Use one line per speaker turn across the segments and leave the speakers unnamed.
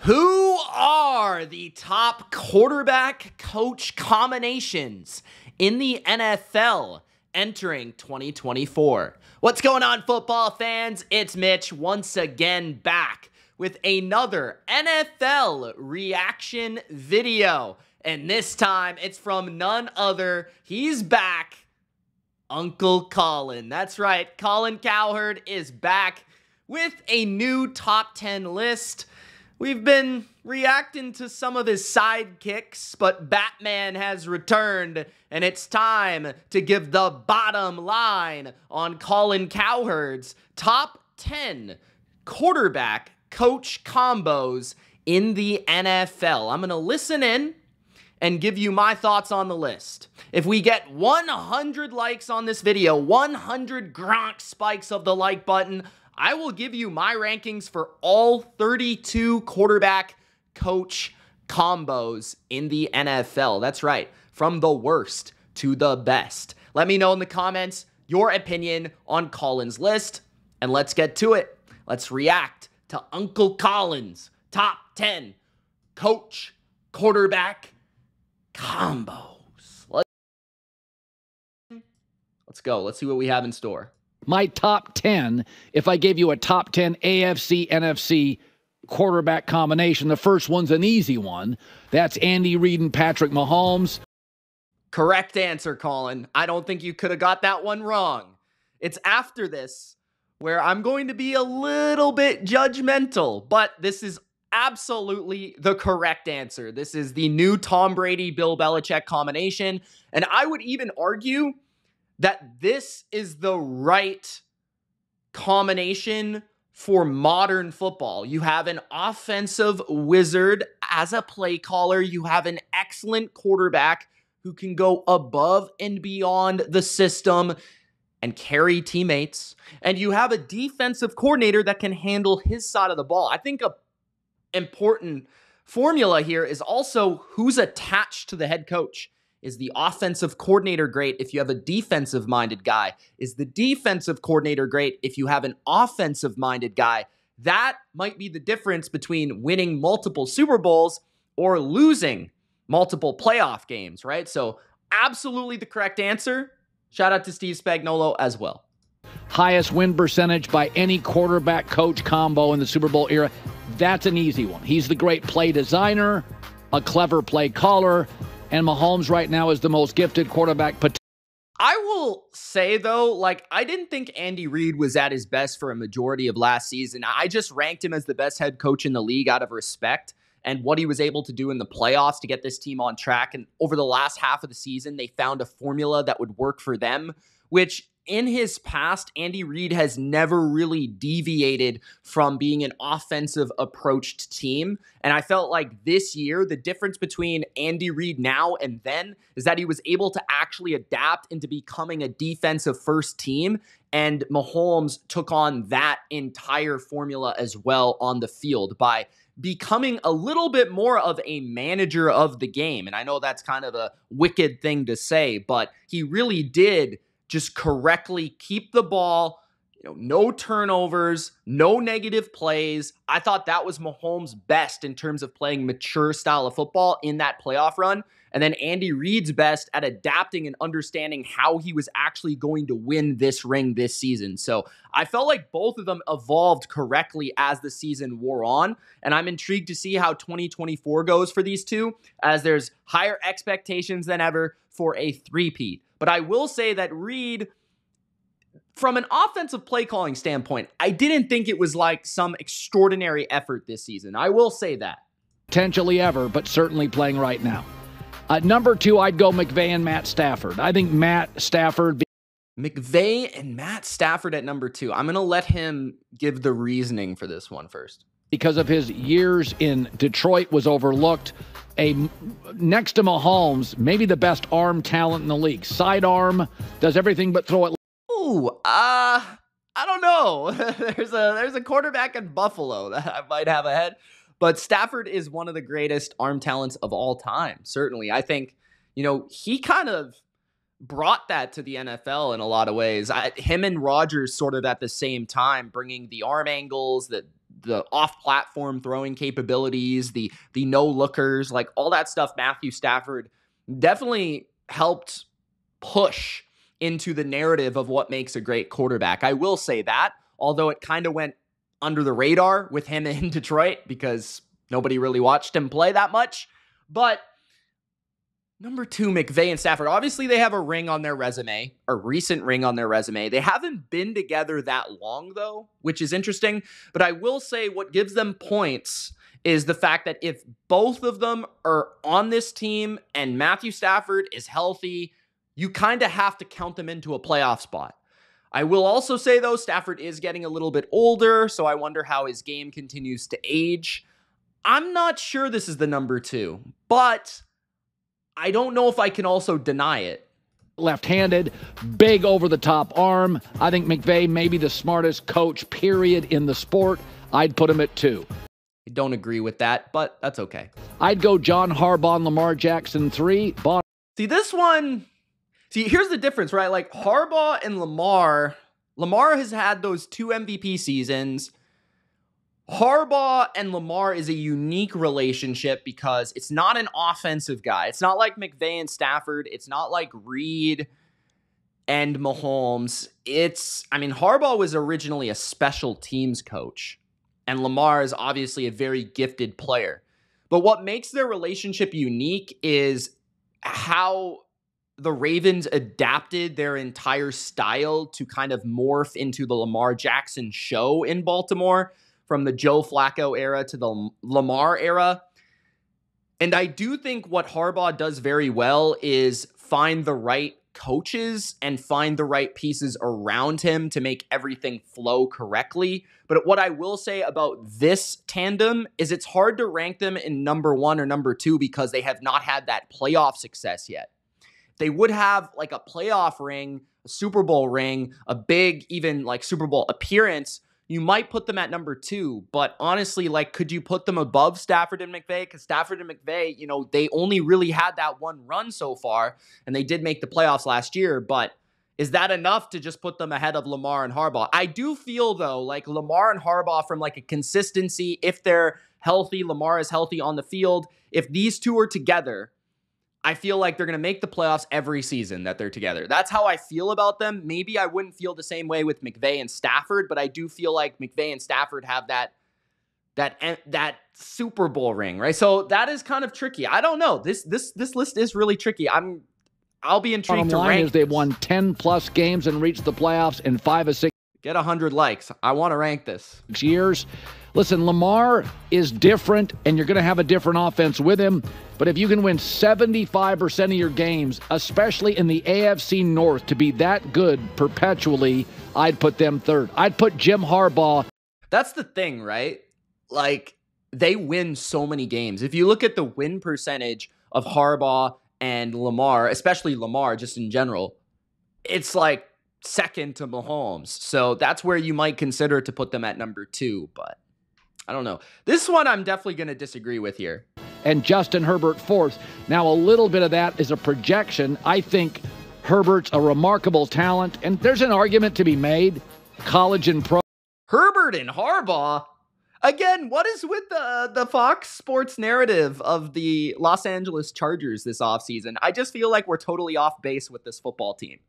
Who are the top quarterback coach combinations in the NFL entering 2024? What's going on, football fans? It's Mitch once again back with another NFL reaction video. And this time it's from none other. He's back, Uncle Colin. That's right, Colin Cowherd is back with a new top 10 list. We've been reacting to some of his sidekicks, but Batman has returned, and it's time to give the bottom line on Colin Cowherd's top 10 quarterback coach combos in the NFL. I'm going to listen in and give you my thoughts on the list. If we get 100 likes on this video, 100 Gronk spikes of the like button, I will give you my rankings for all 32 quarterback coach combos in the NFL. That's right, from the worst to the best. Let me know in the comments your opinion on Colin's list, and let's get to it. Let's react to Uncle Colin's top 10 coach quarterback combos. Let's go. Let's see what we have in store.
My top 10, if I gave you a top 10 AFC, NFC quarterback combination, the first one's an easy one. That's Andy Reid and Patrick Mahomes.
Correct answer, Colin. I don't think you could have got that one wrong. It's after this where I'm going to be a little bit judgmental, but this is absolutely the correct answer. This is the new Tom Brady, Bill Belichick combination, and I would even argue that this is the right combination for modern football. You have an offensive wizard as a play caller. You have an excellent quarterback who can go above and beyond the system and carry teammates. And you have a defensive coordinator that can handle his side of the ball. I think an important formula here is also who's attached to the head coach. Is the offensive coordinator great if you have a defensive-minded guy? Is the defensive coordinator great if you have an offensive-minded guy? That might be the difference between winning multiple Super Bowls or losing multiple playoff games, right? So absolutely the correct answer. Shout out to Steve Spagnuolo as well.
Highest win percentage by any quarterback coach combo in the Super Bowl era. That's an easy one. He's the great play designer, a clever play caller, and Mahomes right now is the most gifted quarterback.
I will say, though, I didn't think Andy Reid was at his best for a majority of last season. I just ranked him as the best head coach in the league out of respect and what he was able to do in the playoffs to get this team on track. And over the last half of the season, they found a formula that would work for them, which in his past, Andy Reid has never really deviated from being an offensive approached team. And I felt like this year, the difference between Andy Reid now and then is that he was able to actually adapt into becoming a defensive first team. And Mahomes took on that entire formula as well on the field by becoming a little bit more of a manager of the game. And I know that's kind of a wicked thing to say, but he really did just correctly keep the ball, no turnovers, no negative plays. I thought that was Mahomes' best in terms of playing mature style of football in that playoff run. And then Andy Reid's best at adapting and understanding how he was actually going to win this ring this season. So I felt like both of them evolved correctly as the season wore on. And I'm intrigued to see how 2024 goes for these two, as there's higher expectations than ever for a three-peat. But I will say that Reid, from an offensive play calling standpoint, I didn't think it was like some extraordinary effort this season. I will say that.
Potentially ever, but certainly playing right now. Number 2, I'd go McVay and Matt Stafford. I think Matt Stafford.
McVay and Matt Stafford at number 2. I'm going to let him give the reasoning for this one first.
Because of his years in Detroit, was overlooked. Next to Mahomes, maybe the best arm talent in the league. Sidearm, does everything but throw it.
Ooh, I don't know. there's a quarterback in Buffalo that I might have ahead, but Stafford is one of the greatest arm talents of all time. Certainly, I think he kind of brought that to the NFL in a lot of ways. Him and Rodgers sort of at the same time, bringing the arm angles, the off-platform throwing capabilities, the no-lookers, like all that stuff Matthew Stafford definitely helped push into the narrative of what makes a great quarterback. I will say that, although it kind of went under the radar with him in Detroit because nobody really watched him play that much. But number 2, McVay and Stafford. Obviously, they have a ring on their resume, a recent ring on their resume. They haven't been together that long, though, which is interesting. But I will say what gives them points is the fact that if both of them are on this team and Matthew Stafford is healthy, you kind of have to count them into a playoff spot. I will also say, though, Stafford is getting a little bit older, so I wonder how his game continues to age. I'm not sure this is the number 2, but I don't know if I can also deny it.
Left-handed, big over-the-top arm. I think McVay may be the smartest coach, period, in the sport. I'd put him at 2.
I don't agree with that, but that's okay.
I'd go John Harbaugh and Lamar Jackson 3.
See, this one... See, here's the difference, right? Like, Harbaugh and Lamar has had those 2 MVP seasons. Harbaugh and Lamar is a unique relationship because it's not an offensive guy. It's not like McVay and Stafford. It's not like Reed and Mahomes. Harbaugh was originally a special teams coach, and Lamar is obviously a very gifted player. But what makes their relationship unique is how the Ravens adapted their entire style to kind of morph into the Lamar Jackson show in Baltimore, from the Joe Flacco era to the Lamar era. And I do think what Harbaugh does very well is find the right coaches and find the right pieces around him to make everything flow correctly. But what I will say about this tandem is it's hard to rank them in number 1 or number 2 because they have not had that playoff success yet. They would have like a playoff ring, a Super Bowl ring, a big even like Super Bowl appearance. You might put them at number 2, but honestly, like, could you put them above Stafford and McVay? Because Stafford and McVay, they only really had that one run so far, and they did make the playoffs last year, but is that enough to just put them ahead of Lamar and Harbaugh? I do feel, though, like Lamar and Harbaugh from like a consistency, if they're healthy, Lamar is healthy on the field, if these two are together, I feel like they're going to make the playoffs every season that they're together. That's how I feel about them. Maybe I wouldn't feel the same way with McVay and Stafford, but I do feel like McVay and Stafford have that Super Bowl ring, right? So that is kind of tricky. I don't know. This list is really tricky. I'll be intrigued to rank.
They've won 10+ games and reached the playoffs in 5 of 6.
Get 100 likes. I want to rank this.
Years. Listen, Lamar is different, and you're going to have a different offense with him. But if you can win 75% of your games, especially in the AFC North, to be that good perpetually, I'd put them 3rd. I'd put Jim Harbaugh.
That's the thing, right? Like, they win so many games. If you look at the win percentage of Harbaugh and Lamar, especially Lamar just in general, it's like second to Mahomes. So that's where you might consider to put them at number 2, but I don't know. This one I'm definitely going to disagree with here.
And Justin Herbert 4th. Now, a little bit of that is a projection. I think Herbert's a remarkable talent, and there's an argument to be made, college and pro.
Herbert and Harbaugh? Again, what is with the Fox Sports narrative of the Los Angeles Chargers this offseason? I just feel like we're totally off base with this football team.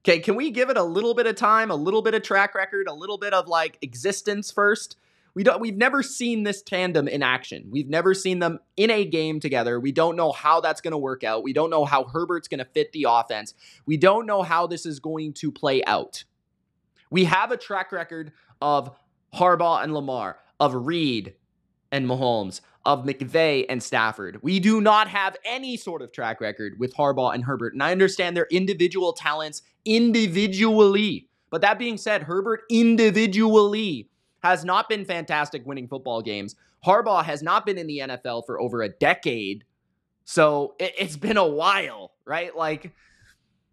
Okay, can we give it a little bit of time, a little bit of track record, a little bit of like existence first? We've never seen this tandem in action. We've never seen them in a game together. We don't know how that's going to work out. We don't know how Herbert's going to fit the offense. We don't know how this is going to play out. We have a track record of Harbaugh and Lamar, of Reed and Mahomes, of McVay and Stafford. We do not have any sort of track record with Harbaugh and Herbert. And I understand their individual talents individually. But that being said, Herbert individually has not been fantastic winning football games. Harbaugh has not been in the NFL for over a decade. So it's been a while, right? Like,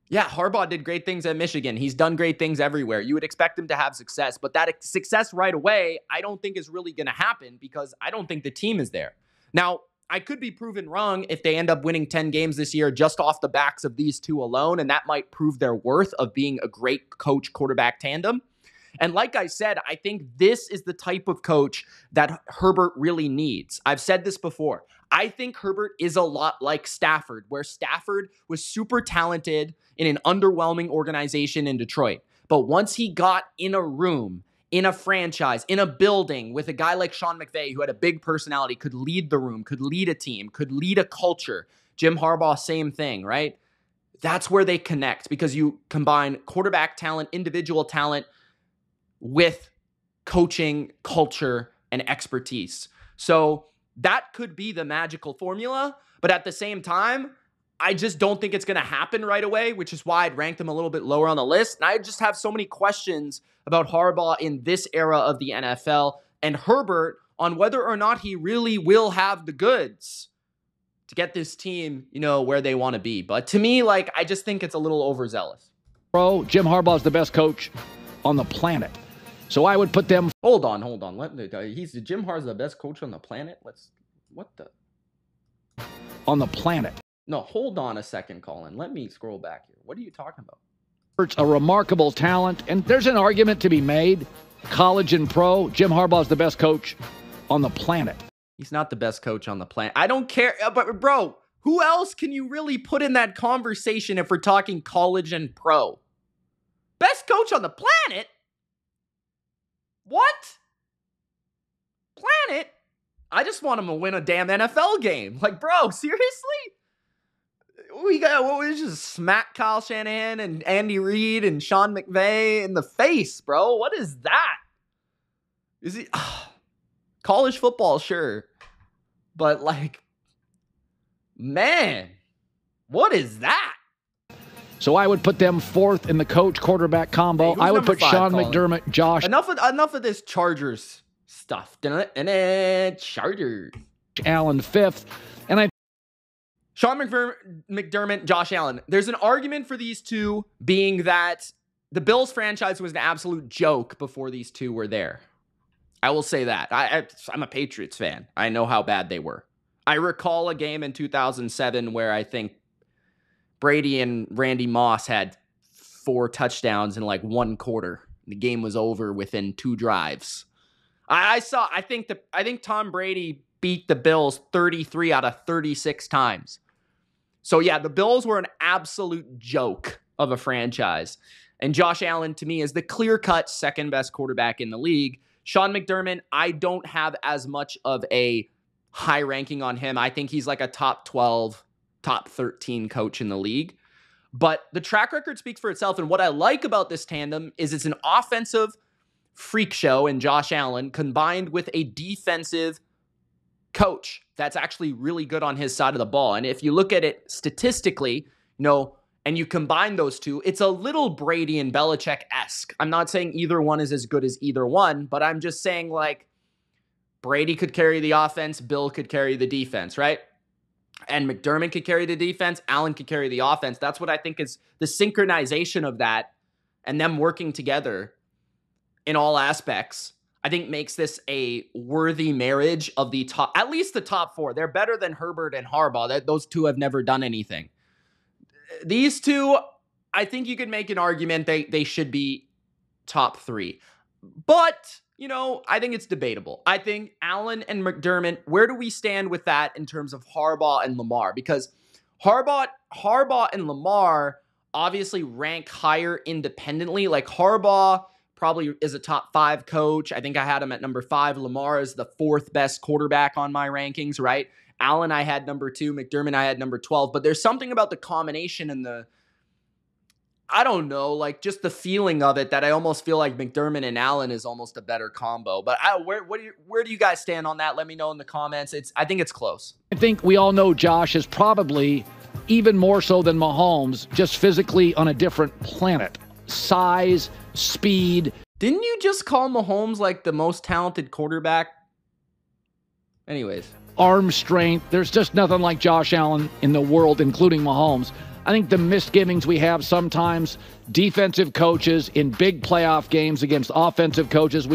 yeah, Harbaugh did great things at Michigan. He's done great things everywhere. You would expect him to have success, but that success right away, I don't think is really going to happen because I don't think the team is there. Now, I could be proven wrong if they end up winning 10 games this year just off the backs of these two alone, and that might prove their worth of being a great coach-quarterback tandem. And like I said, I think this is the type of coach that Herbert really needs. I've said this before. I think Herbert is a lot like Stafford, where Stafford was super talented in an underwhelming organization in Detroit. But once he got in a room, in a franchise, in a building with a guy like Sean McVay, who had a big personality, could lead the room, could lead a team, could lead a culture. Jim Harbaugh, same thing, right? That's where they connect, because you combine quarterback talent, individual talent with coaching, culture, and expertise. So that could be the magical formula. But at the same time, I just don't think it's going to happen right away, which is why I'd rank them a little bit lower on the list. And I just have so many questions about Harbaugh in this era of the NFL and Herbert on whether or not he really will have the goods to get this team, where they want to be. But to me, I just think it's a little overzealous.
Jim Harbaugh's the best coach on the planet. So I would put them.
Hold on. Jim Harbaugh's the best coach on the planet?
On the planet.
No, hold on a second, Colin. Let me scroll back here. What are you talking about?
A remarkable talent, and there's an argument to be made. College and pro, Jim Harbaugh's the best coach on the planet.
He's not the best coach on the planet. I don't care. But, bro, who else can you really put in that conversation if we're talking college and pro? Best coach on the planet? What? Planet? I just want him to win a damn NFL game. Bro, seriously? We just smack Kyle Shanahan and Andy Reid and Sean McVay in the face, bro. What is that? Is he... College football, sure. But, man, what is that?
So I would put them fourth in the coach-quarterback combo.
Hey,
I would put
5,
Sean
Colin?
McDermott, Josh.
Enough of this Chargers stuff. Chargers.
Allen fifth. And I...
Sean McDermott, Josh Allen. There's an argument for these two being that the Bills franchise was an absolute joke before these two were there. I will say that. I'm a Patriots fan. I know how bad they were. I recall a game in 2007 where I think Brady and Randy Moss had 4 touchdowns in one quarter. The game was over within 2 drives. I think Tom Brady beat the Bills 33 out of 36 times. So yeah, the Bills were an absolute joke of a franchise. And Josh Allen, to me, is the clear-cut second best quarterback in the league. Sean McDermott, I don't have as much of a high ranking on him. I think he's a top 12, top 13 coach in the league. But the track record speaks for itself. And what I like about this tandem is it's an offensive freak show in Josh Allen combined with a defensive coach that's actually really good on his side of the ball. And if you look at it statistically, and you combine those two, it's a little Brady and Belichick-esque. I'm not saying either one is as good as either one, but I'm just saying Brady could carry the offense, Bill could carry the defense, right? And McDermott could carry the defense, Allen could carry the offense. That's what I think is the synchronization of that and them working together in all aspects, I think makes this a worthy marriage of at least the top 4. They're better than Herbert and Harbaugh. Those two have never done anything. These two, I think you could make an argument they should be top 3. But, I think it's debatable. I think Allen and McDermott, where do we stand with that in terms of Harbaugh and Lamar? Because Harbaugh and Lamar obviously rank higher independently. Harbaugh probably is a top 5 coach. I think I had him at number 5. Lamar is the 4th best quarterback on my rankings, right? Allen, I had number 2. McDermott, I had number 12. But there's something about the combination and I don't know, just the feeling of it that I almost feel like McDermott and Allen is almost a better combo. But where do you guys stand on that? Let me know in the comments. I think it's close.
I think we all know Josh is probably even more so than Mahomes, just physically on a different planet. Size, speed.
Didn't you just call Mahomes the most talented quarterback? Anyways.
Arm strength. There's just nothing like Josh Allen in the world, including Mahomes. I think the misgivings we have sometimes, defensive coaches in big playoff games against offensive coaches.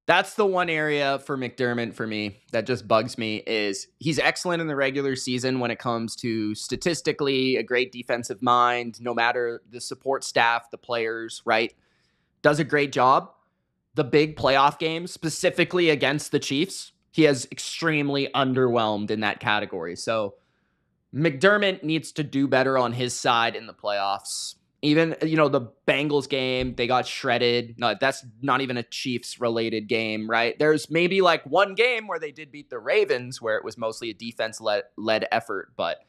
That's the one area for McDermott for me that just bugs me is he's excellent in the regular season when it comes to statistically a great defensive mind, no matter the support staff, the players, right? Does a great job. the big playoff games, specifically against the Chiefs, he has extremely underwhelmed in that category. So McDermott needs to do better on his side in the playoffs. Even, the Bengals game, they got shredded. No, that's not even a Chiefs-related game, right? There's maybe like one game where they did beat the Ravens, where it was mostly a defense-led effort. But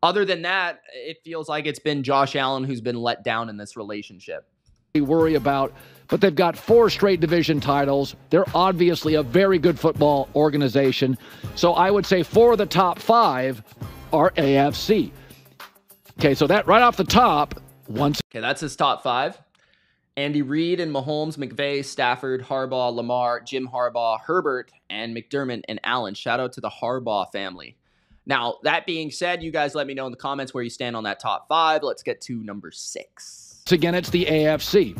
other than that, it feels like it's been Josh Allen who's been let down in this relationship.
Worry about, but they've got 4 straight division titles. They're obviously a very good football organization. So I would say 4 of the top 5 are AFC. Okay, so that right off the top,
Okay, that's his top 5. Andy Reid and Mahomes, McVay, Stafford, Harbaugh, Lamar, Jim Harbaugh, Herbert, and McDermott and Allen. Shout out to the Harbaugh family. Now, that being said, you guys let me know in the comments where you stand on that top 5. Let's get to number 6.
Again, it's the AFC.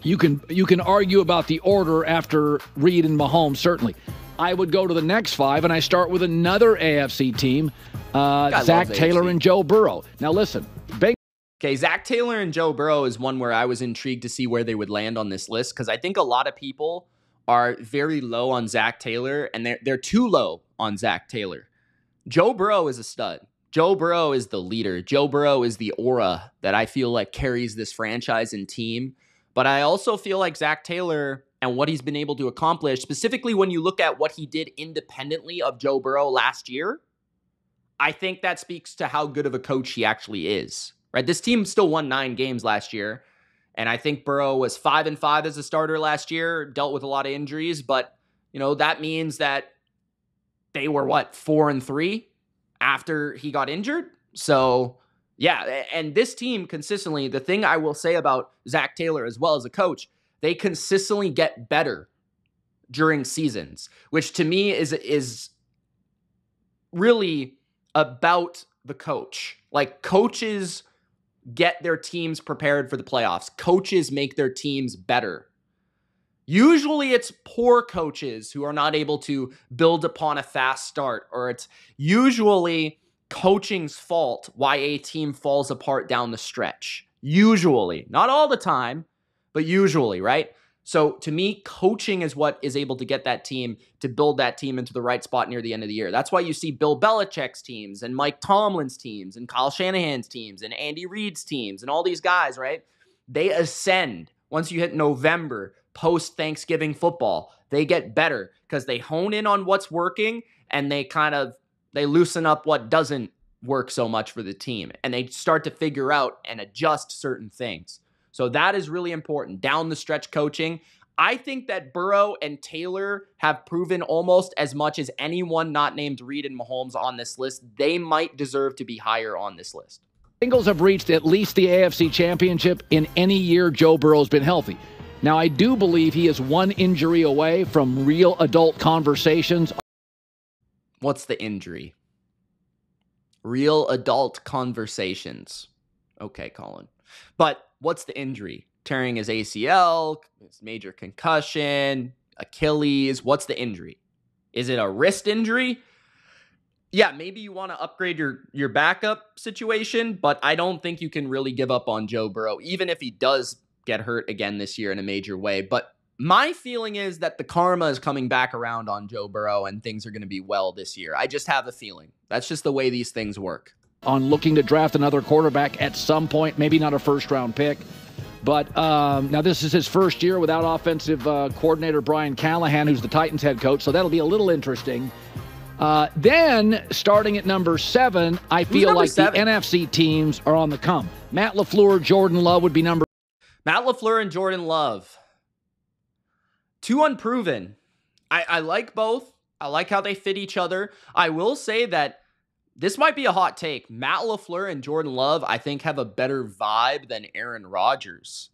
You can argue about the order after Reid and Mahomes, certainly. I would go to the next 5, and I start with another AFC team, Zach Taylor and Joe Burrow. Now, listen.
Okay, Zach Taylor and Joe Burrow is one where I was intrigued to see where they would land on this list, because I think a lot of people are very low on Zach Taylor, and they're too low on Zach Taylor. Joe Burrow is a stud. Joe Burrow is the leader. Joe Burrow is the aura that I feel like carries this franchise and team. But I also feel like Zach Taylor and what he's been able to accomplish, specifically when you look at what he did independently of Joe Burrow last year, I think that speaks to how good of a coach he actually is. Right? This team still won 9 games last year, and I think Burrow was 5-5 as a starter last year, dealt with a lot of injuries, but that means that they were 4-3 after he got injured. So yeah, and this team consistently, the thing I will say about Zach Taylor as well as a coach, they consistently get better during seasons, which to me is really about the coach. Like, coaches get their teams prepared for the playoffs. Coaches make their teams better. Usually it's poor coaches who are not able to build upon a fast start, or it's usually coaching's fault why a team falls apart down the stretch. Usually. Not all the time, but usually, right? So to me, coaching is what is able to get that team to build that team into the right spot near the end of the year. That's why you see Bill Belichick's teams and Mike Tomlin's teams and Kyle Shanahan's teams and Andy Reid's teams and all these guys, right? They ascend once you hit November, post-Thanksgiving football. They get better because they hone in on what's working and they loosen up what doesn't work so much for the team. And they start to figure out and adjust certain things. So that is really important. Down the stretch coaching. I think that Burrow and Taylor have proven almost as much as anyone not named Reid and Mahomes on this list. They might deserve to be higher on this list.
Bengals have reached at least the AFC Championship in any year Joe Burrow's been healthy. Now, I do believe he is one injury away from real adult conversations.
What's the injury? Real adult conversations. Okay, Colin. But what's the injury? Tearing his ACL, his major concussion, Achilles. What's the injury? Is it a wrist injury? Yeah, maybe you want to upgrade your backup situation, but I don't think you can really give up on Joe Burrow, even if he does get hurt again this year in a major way. But my feeling is that the karma is coming back around on Joe Burrow and things are going to be well this year. I just have a feeling. That's just the way these things work.
On looking to draft another quarterback at some point, maybe not a first-round pick. But now this is his first year without offensive coordinator Brian Callahan, who's the Titans head coach, so that'll be a little interesting. Then, starting at number 7, I feel like the NFC teams are on the come. Matt LaFleur, Jordan Love would be number.
Matt LaFleur and Jordan Love. 2 unproven. I like both. I like how they fit each other. I will say that this might be a hot take. Matt LaFleur and Jordan Love, I think, have a better vibe than Aaron Rodgers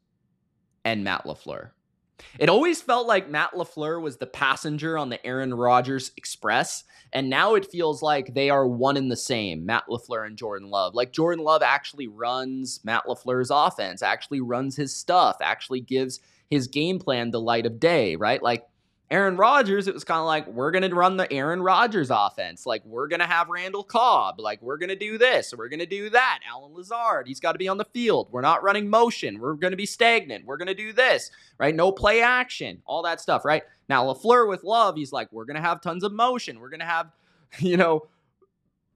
and Matt LaFleur. It always felt like Matt LaFleur was the passenger on the Aaron Rodgers Express, and now it feels like they are one and the same, Matt LaFleur and Jordan Love. Like, Jordan Love actually runs Matt LaFleur's offense, actually runs his stuff, actually gives his game plan the light of day, right? Like, Aaron Rodgers, it was kind of like, we're going to run the Aaron Rodgers offense. Like, we're going to have Randall Cobb. Like, we're going to do this. We're going to do that. Alan Lazard, he's got to be on the field. We're not running motion. We're going to be stagnant. We're going to do this, right? No play action, all that stuff, right? Now, LaFleur with Love, he's like, we're going to have tons of motion. We're going to have,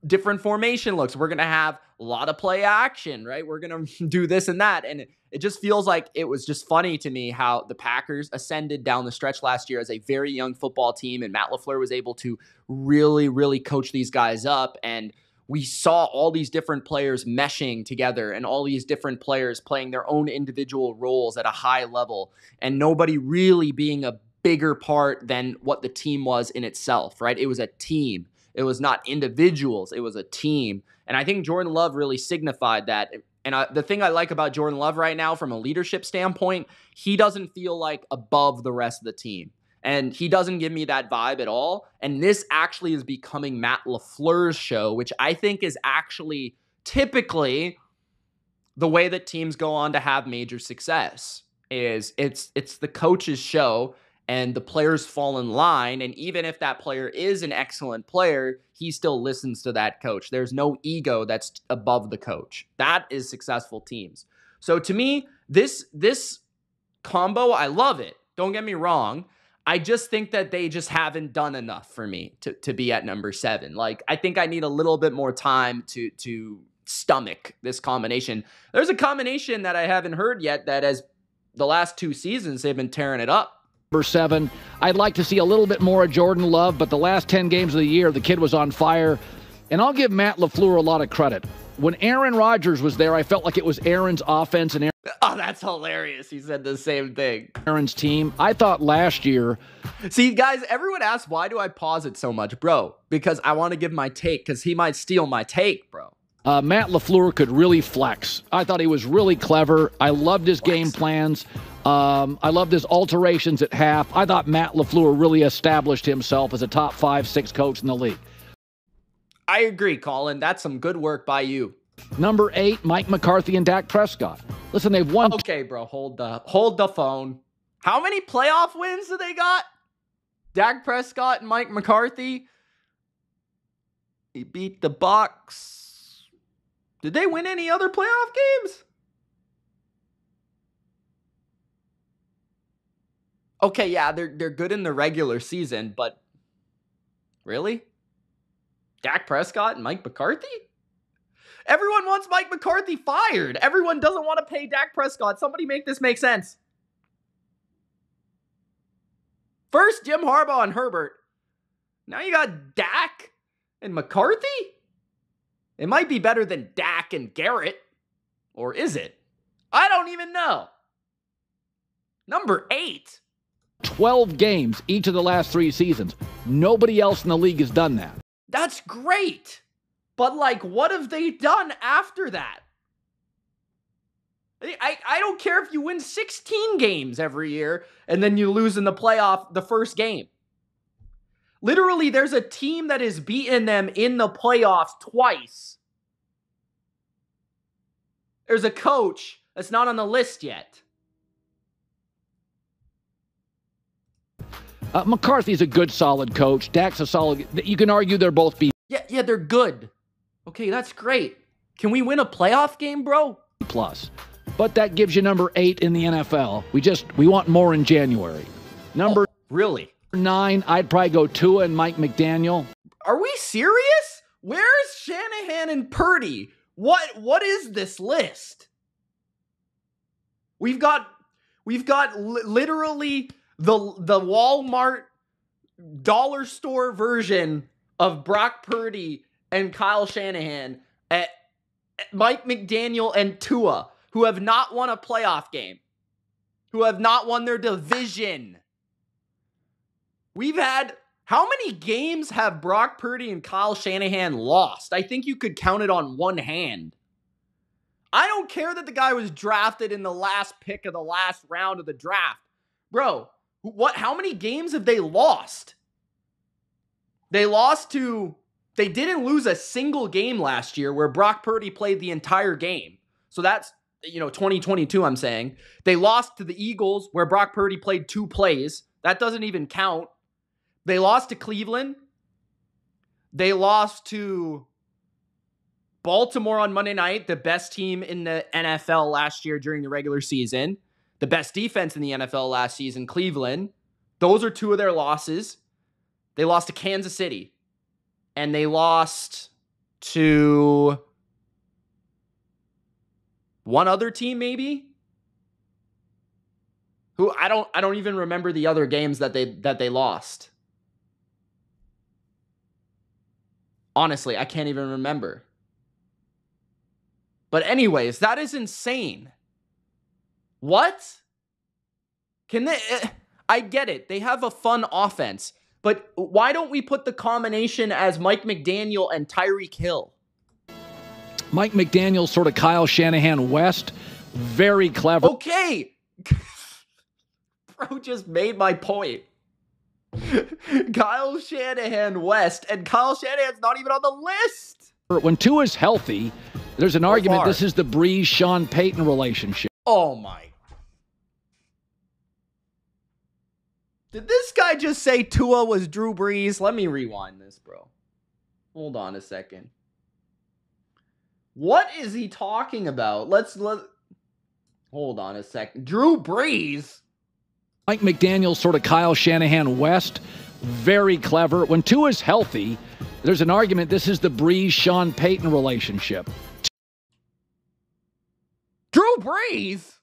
different formation looks. We're going to have a lot of play action, right? We're going to do this and that. And it just feels like it was just funny to me how the Packers ascended down the stretch last year as a very young football team, and Matt LaFleur was able to really, really coach these guys up. And we saw all these different players meshing together and all these different players playing their own individual roles at a high level, and nobody really being a bigger part than what the team was in itself, right? It was a team. It was not individuals. It was a team. And I think Jordan Love really signified that. And the thing I like about Jordan Love right now from a leadership standpoint, he doesn't feel like above the rest of the team. And he doesn't give me that vibe at all. And this actually is becoming Matt LaFleur's show, which I think is actually typically the way that teams go on to have major success. Is it's the coach's show, and the players fall in line. And even if that player is an excellent player, he still listens to that coach. There's no ego that's above the coach. That is successful teams. So to me, this combo, I love it. Don't get me wrong. I just think that they just haven't done enough for me to be at number 7. Like, I think I need a little bit more time to stomach this combination. There's a combination that I haven't heard yet that as the last 2 seasons, they've been tearing it up.
Number 7, I'd like to see a little bit more of Jordan Love, but the last 10 games of the year, the kid was on fire. And I'll give Matt LaFleur a lot of credit. When Aaron Rodgers was there, I felt like it was Aaron's offense and
Oh, that's hilarious. He said the same thing.
Aaron's team. I thought last year...
See, guys, everyone asks, why do I pause it so much? Bro, because I want to give my take, because he might steal my take, bro.
Matt LaFleur could really flex. I thought he was really clever. I loved his game plans. I loved his alterations at half. I thought Matt LaFleur really established himself as a top 5-6 coach in the league.
I agree, Colin. That's some good work by you.
Number 8, Mike McCarthy and Dak Prescott. Listen, they've won.
Okay, bro, hold the phone. How many playoff wins do they got? Dak Prescott and Mike McCarthy. He beat the Bucs. Did they win any other playoff games? Okay, yeah, they're good in the regular season, but really? Dak Prescott and Mike McCarthy? Everyone wants Mike McCarthy fired. Everyone doesn't want to pay Dak Prescott. Somebody make this make sense. First, Jim Harbaugh and Herbert. Now you got Dak and McCarthy? It might be better than Dak and Garrett. Or is it? I don't even know. Number 8.
12 games each of the last 3 seasons. Nobody else in the league has done that.
That's great. But, like, what have they done after that? I don't care if you win 16 games every year and then you lose in the playoff the first game. Literally, there's a team that has beaten them in the playoffs twice. There's a coach that's not on the list yet.
McCarthy's a good, solid coach. Dak's a solid... You can argue they're both B+.
Yeah, they're good. Okay, that's great. Can we win a playoff game, bro?
But that gives you number 8 in the NFL. We want more in January. Number
really?
9, I'd probably go Tua and Mike McDaniel.
Are we serious? Where's Shanahan and Purdy? What is this list? We've got literally the Walmart dollar store version of Brock Purdy and Kyle Shanahan at Mike McDaniel and Tua, who have not won a playoff game, who have not won their division. We've had, how many games have Brock Purdy and Kyle Shanahan lost? I think you could count it on one hand. I don't care that the guy was drafted in the last pick of the last round of the draft. Bro, how many games have they lost? They didn't lose a single game last year where Brock Purdy played the entire game. So that's, 2022, I'm saying. They lost to the Eagles where Brock Purdy played 2 plays. That doesn't even count. They lost to Cleveland. They lost to Baltimore on Monday night, the best team in the NFL last year during the regular season. The best defense in the NFL last season, Cleveland. Those are two of their losses. They lost to Kansas City. And they lost to one other team, maybe? Who I don't even remember the other games that they lost. Honestly, I can't even remember. But anyways, that is insane. What? Can they? I get it. They have a fun offense. But why don't we put the combination as Mike McDaniel and Tyreek Hill?
Mike McDaniel, sort of Kyle Shanahan West. Very clever.
Okay. Bro just made my point. Kyle Shanahan West, and Kyle Shanahan's not even on the list.
When Tua's healthy, there's an argument this is the Breeze-Sean Payton relationship.
Oh my. Did this guy just say Tua was Drew Brees? Let me rewind this, bro. Hold on a second. What is he talking about? Hold on a second. Drew Brees?
Mike McDaniel, sort of Kyle Shanahan West. Very clever. When Tua's healthy, there's an argument this is the Breeze-Sean Payton relationship.
Drew Brees?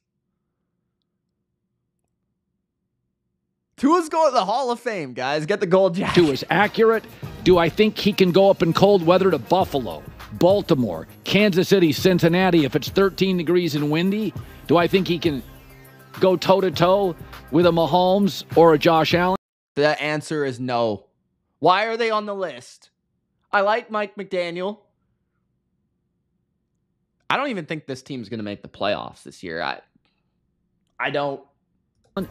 Tua's going to the Hall of Fame, guys. Get the gold jacket.
Tua's accurate. Do I think he can go up in cold weather to Buffalo, Baltimore, Kansas City, Cincinnati if it's 13 degrees and windy? Do I think he can go toe-to-toe with a Mahomes or a Josh Allen?
The answer is no. Why are they on the list? I like Mike McDaniel. I don't even think this team's going to make the playoffs this year. I don't.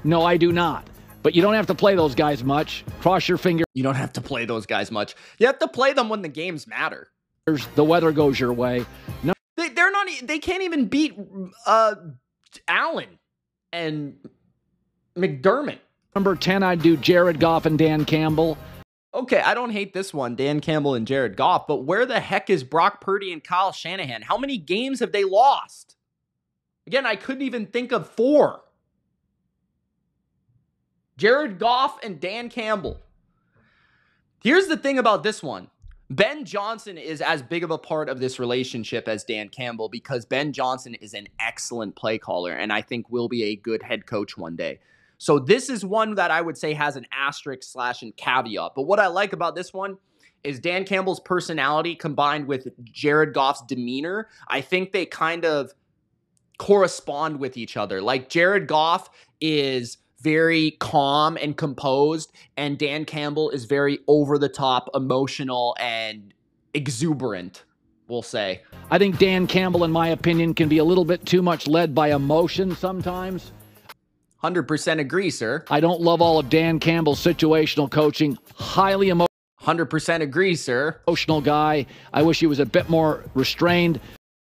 No, I do not. But you don't have to play those guys much. Cross your finger.
You don't have to play those guys much. You have to play them when the games matter.
The weather goes your way. No,
they're not. They can't even beat Allen and McDermott.
Number 10, I'd do Jared Goff and Dan Campbell.
Okay, I don't hate this one, Dan Campbell and Jared Goff, but where the heck is Brock Purdy and Kyle Shanahan? How many games have they lost? Again, I couldn't even think of 4. Jared Goff and Dan Campbell. Here's the thing about this one. Ben Johnson is as big of a part of this relationship as Dan Campbell because Ben Johnson is an excellent play caller and I think will be a good head coach one day. So this is one that I would say has an asterisk / and caveat. But what I like about this one is Dan Campbell's personality combined with Jared Goff's demeanor. I think they kind of correspond with each other. Like Jared Goff is very calm and composed, and Dan Campbell is very over-the-top, emotional, and exuberant, we'll say.
I think Dan Campbell, in my opinion, can be a little bit too much led by emotion sometimes.
100% agree, sir.
I don't love all of Dan Campbell's situational coaching. Highly emotional.
100% agree, sir.
Emotional guy. I wish he was a bit more restrained.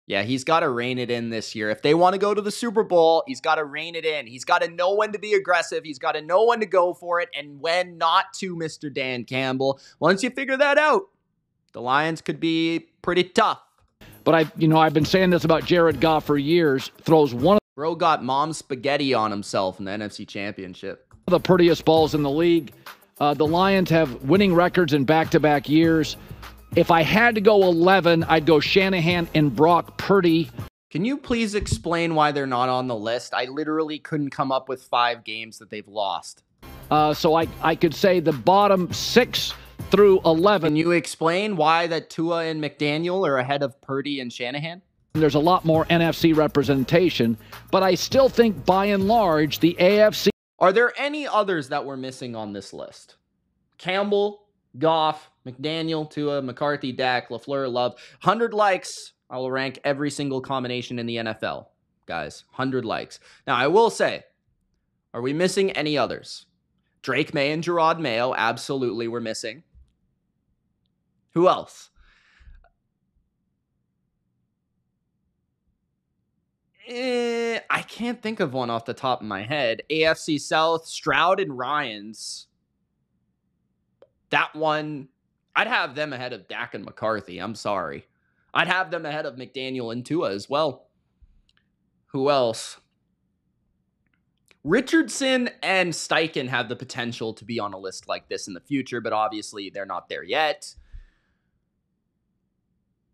Yeah, he's got to rein it in this year. If they want to go to the Super Bowl, he's got to rein it in. He's got to know when to be aggressive. He's got to know when to go for it and when not to, Mr. Dan Campbell. Once you figure that out, the Lions could be pretty tough.
But I've been saying this about Jared Goff for years. Throws one of
Bro got mom's spaghetti on himself in the NFC Championship.
The prettiest balls in the league. The Lions have winning records in back-to-back years. If I had to go 11, I'd go Shanahan and Brock Purdy.
Can you please explain why they're not on the list? I literally couldn't come up with 5 games that they've lost.
So I could say the bottom 6 through 11.
Can you explain why that Tua and McDaniel are ahead of Purdy and Shanahan?
There's a lot more NFC representation, but I still think by and large the AFC.
Are there any others that we're missing on this list? Campbell, Goff, McDaniel, Tua, McCarthy, Dak, LaFleur, Love. 100 likes. I will rank every single combination in the NFL. Guys, 100 likes. Now, I will say, are we missing any others? Drake May and Gerard Mayo, absolutely we're missing. Who else? I can't think of one off the top of my head. AFC South, Stroud and Ryans. That one, I'd have them ahead of Dak and McCarthy. I'm sorry. I'd have them ahead of McDaniel and Tua as well. Who else? Richardson and Steichen have the potential to be on a list like this in the future, but obviously they're not there yet.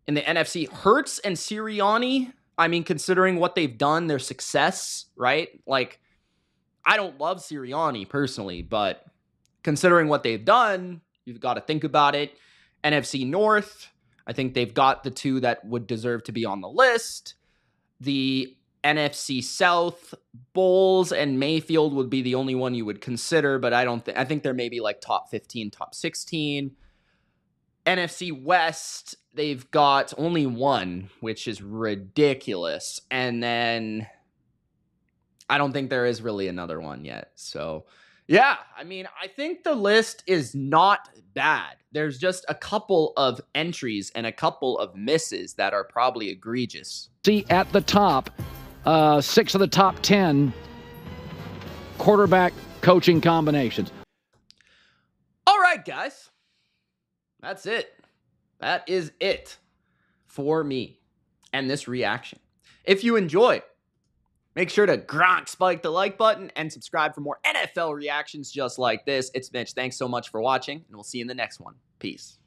In the NFC, Hurts and Sirianni, I mean, considering what they've done, their success, right? Like, I don't love Sirianni personally, but considering what they've done, you've got to think about it. NFC North, I think they've got the two that would deserve to be on the list. The NFC South, Bowles and Mayfield would be the only one you would consider, but I think they're maybe like top 15, top 16. NFC West, they've got only one, which is ridiculous. And then I don't think there is really another one yet. So, yeah, I mean, I think the list is not bad. There's just a couple of entries and a couple of misses that are probably egregious.
See, at the top, 6 of the top 10 quarterback coaching combinations.
All right, guys. That's it. That is it for me and this reaction. If you enjoyed, make sure to spike the like button and subscribe for more NFL reactions just like this. It's Mitch. Thanks so much for watching, and we'll see you in the next one. Peace.